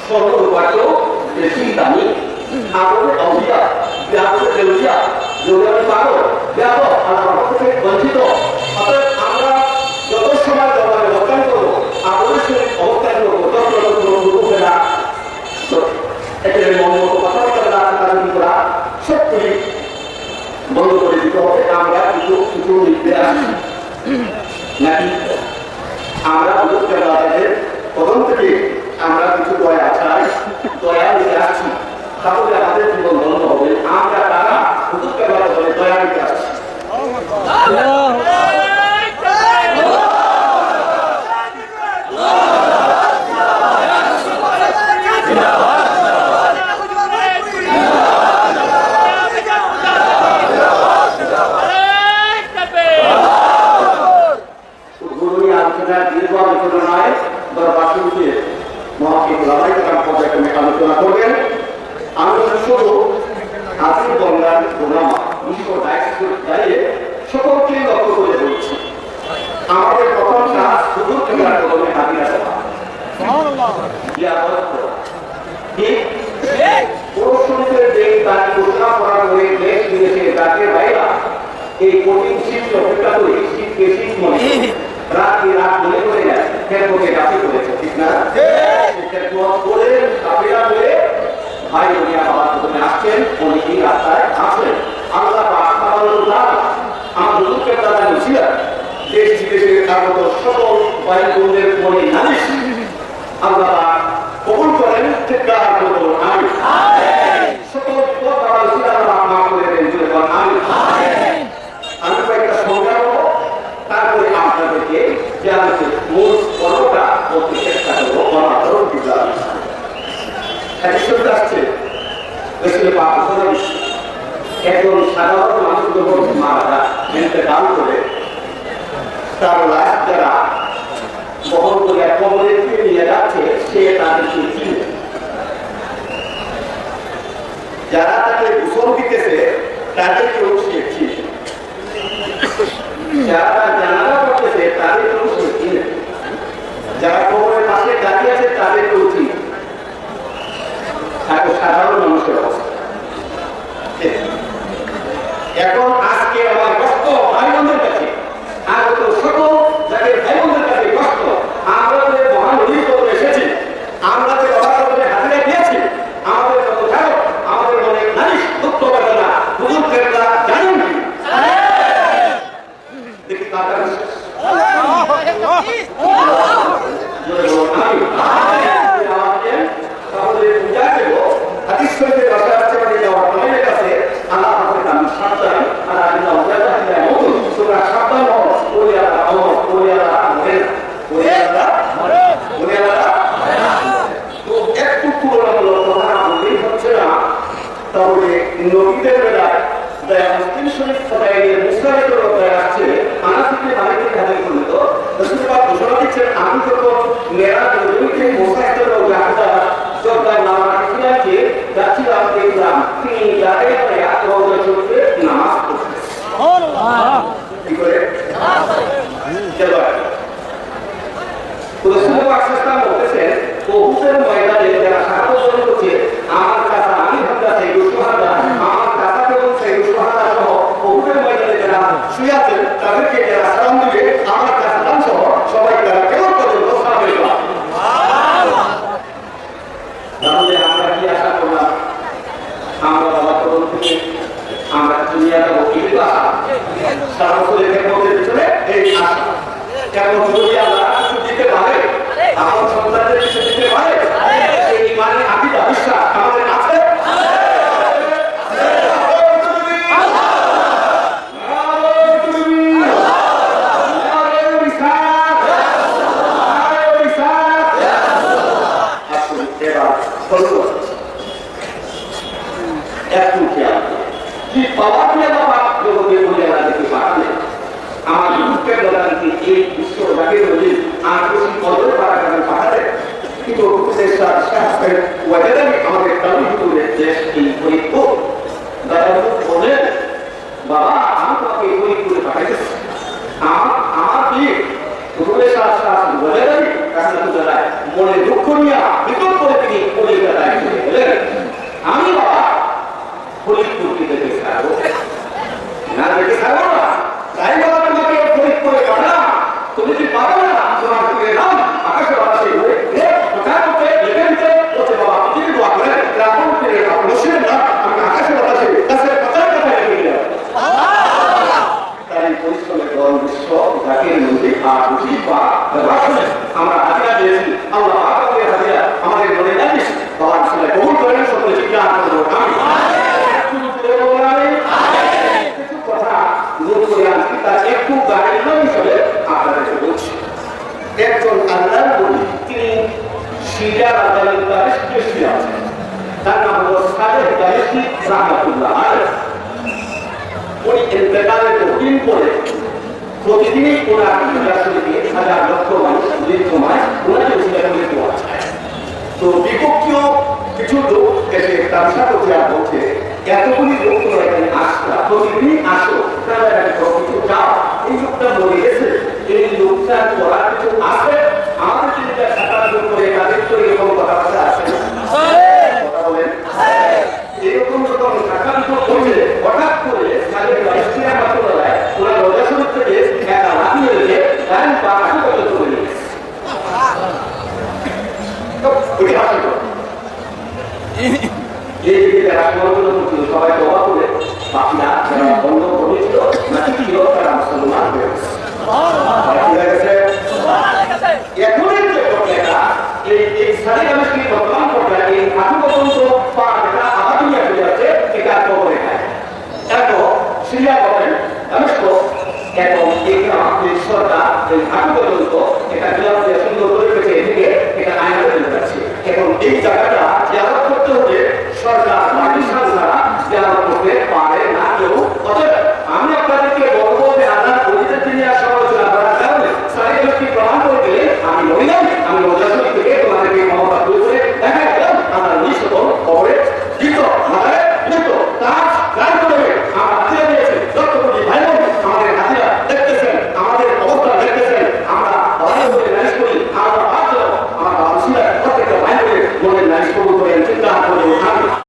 স্বর্ণরূপাকেও বেশি দামি আমাদের অভিয়া ব্যাপক দেউলিয়া যোগানি পাগল ব্যাপক আল্লাহ থেকে বঞ্চিত। অর্থাৎ আমরা যত সময় দরবারে অবস্থান করবো আমাদের শরীর অবস্থান করবো ততটা একেবারে মন মতো কথাবার্তা রাজনীতি করা সবগুলি বন্ধ করে দিতে হবে। আমরা কিছু কিছু লিখতে আসি নাকি আমরা বুঝতে প্রথম থেকে আমরা কিছু দয়া চাই, দয়া নিতে আসছি, তাহলে আমাদের জীবন বন্ধ হবে। আমরা তারা বুঝতে পারবো দয়া নিতে আসছি। সকলকে লক্ষ্য করে বলছি আমাদের প্রথম কাজ শুধু এই কঠিন শীত অপেক্ষা করে শীতকে শীত মনে রাতকে রাত মনে করে যায় খেলকে গাছে করেছে ঠিক না করে কাপিরা হয়ে ভাই দুনিয়া বাবার প্রথমে আসছেন অনেকেই রাস্তায় আসেন। আল্লাহ আমার দুঃখের দ্বারা ছিলেন দেশ বিদেশের আগত সকল ভাই বোনদের মনে নালিশ আল্লাহ কবুল করেন সকল মা করে দেন আমি কয়েকটা সংজ্ঞা হবো তারপরে আপনাদেরকে জানাতে মূল পর্বটা বলতে চেষ্টা করবো। অনাদর বিদ্যা আসছে একজন সাধারণ মানুষ যখন মারা যায় দান করে তার লাশ যারা বহন করে কবরের নিয়ে যাচ্ছে সে তাদেরকে চিনে, যারা তাকে গোসল দিতেছে তাদেরকেও সে চিনে, যারা জানালা করতেছে তাদেরকেও সে চিনে, যারা কবরের পাশে দাঁড়িয়ে আছে তাদেরকেও চিনে। সাধারণ মানুষের অবস্থা এখন আজকে আমার কষ্ট ভাই বোনদের কাছে আগত সকল যাদের ভাই বোনদের কাছে কষ্ট আমরা যে মহানদীর পথে এসেছি, আমরা যে অবাধে হাজিরা দিয়েছি, আমাদের কত খারাপ আমাদের মনে নালিশ দুঃখ বেদনা বুজুর্গেরা জানেন দেখি তাদের তাহলে পূজা দেব হাদিস শরীফে রাসূল সাল্লাল্লাহু আলাইহি কাছে আল্লাহ পাকের নাম সাবধান আর আল্লাহ ওয়াজাহা মওত সূরা সাবধান হও ওলিয়ালা আমর ওলিয়ালা মরেন ওলিয়ালা তো একটু পুরোনো কথা বললেই হচ্ছে না। তাহলে নবীদের বেলায় দয়া মুসলিম শরীফ ফদাইলের মুসনাদের কথায় আসছে আনাস ইবনে মালিক হাদিস পর্যন্ত রাসূল পাক ঘোষণা দিচ্ছেন আমি যখন মেরাজ নবীকে মুসাইদের রাজা জর্দান নামক ইসলামকে যাচ্ছিলাম দেখলাম তিনি দাঁড়িয়ে দাঁড়িয়ে রওজা শরীফে নামাজ পড়ছেন। সুবহানাল্লাহ কি করে চলো রাসূল পাক সাল্লাল্লাহু আলাইহি বলেছেন উহুদের ময়দানে যারা শাহাদাত বরণ করছে আমার কাছে আমি হামদা সাইয়্যিদ সুহাদা আমার কাছে বলছে সুহাদা সহ উহুদের ময়দানে যারা শুয়ে আছেন তাদেরকে যারা সালাম দিবে আমার কাছে সালাম সহ সবাই তারা কেমন পর্যন্ত সালাম দিবে। সুবহানাল্লাহ তাহলে আমরা কি আশা করলাম আমরা বাবা তরফ থেকে আমরা দুনিয়া যাবো কিন্তু আশা সারা বছরের খেদমতের ভিতরে এই আশা কেমন যদি আল্লাহ কিছু দিতে পারে আমার সন্তানদের কিছু দিতে পারে সেই ইমানে আকিদা বিশ্বাস আমাদের আছে। আমার দুঃখের দোকানকে এই বিশ্ব জাতির নদীর আর বেশি কদর করার কারণে পাঠাতে কিন্তু আমাদের তামিলপুরের দেশ এই ফরিদপুর বলেন বাবা আমি তোমাকে এই ফরিদপুরে পাঠাইতেছি আমার কি মনে দুঃখ নিয়ে বিতর্ক করে তিনি একজন আল্লাহর নবী তিনি সিরিয়া রাজধানী দামেস্কে শুয়ে আছেন। তার নাম হলো সালেহ দামেস্কি রাহমাতুল্লাহ আলাইহি। উনি ইন্তেকালের দিন পরে প্রতিদিনই ওনার রাসূলকে হাজার লক্ষ মানুষ দীর্ঘময় ওনাকে উসিলাকে দোয়া চায়। তো বিপক্ষীয় কিছু লোক এসে তামসা করছে আর বলছে এতগুলি লোক তোমরা এখানে আসলা, প্রতিদিনই আসো, তারা কিছু চাও, এই লোকটা মরে গেছে, এই লোকটা করার কিছু আছে, আমাদের চিন্তা সাহায্য করে তাদের তো এরকম কথাবার্তা আছে কথা বলেন এরকম যখন সাক্ষাৎ করলে হঠাৎ করে তাদের রাষ্ট্রীয় মাত্রায় ওরা রোজা শরীর থেকে একা লাফিয়ে রেখে তার পা হাঁটু পর্যন্ত করে নিয়েছে। সবাই দোয়া করে বাকিরা যারা বন্ধ করেছিল নাকি ছিল তারা মুসলমান হয়ে গেছে। এখনের যে প্রক্রিয়াটা এই সাড়ে গামের বর্তমান প্রক্রিয়া এই হাঁটু পর্যন্ত পা যেটা আবার দুনিয়া হয়ে যাচ্ছে এটা কবরে খায়। এত সিরিয়া গভর্নমেন্ট দামেস্ক এবং এই সরকার এই হাঁটু পর্যন্ত এটা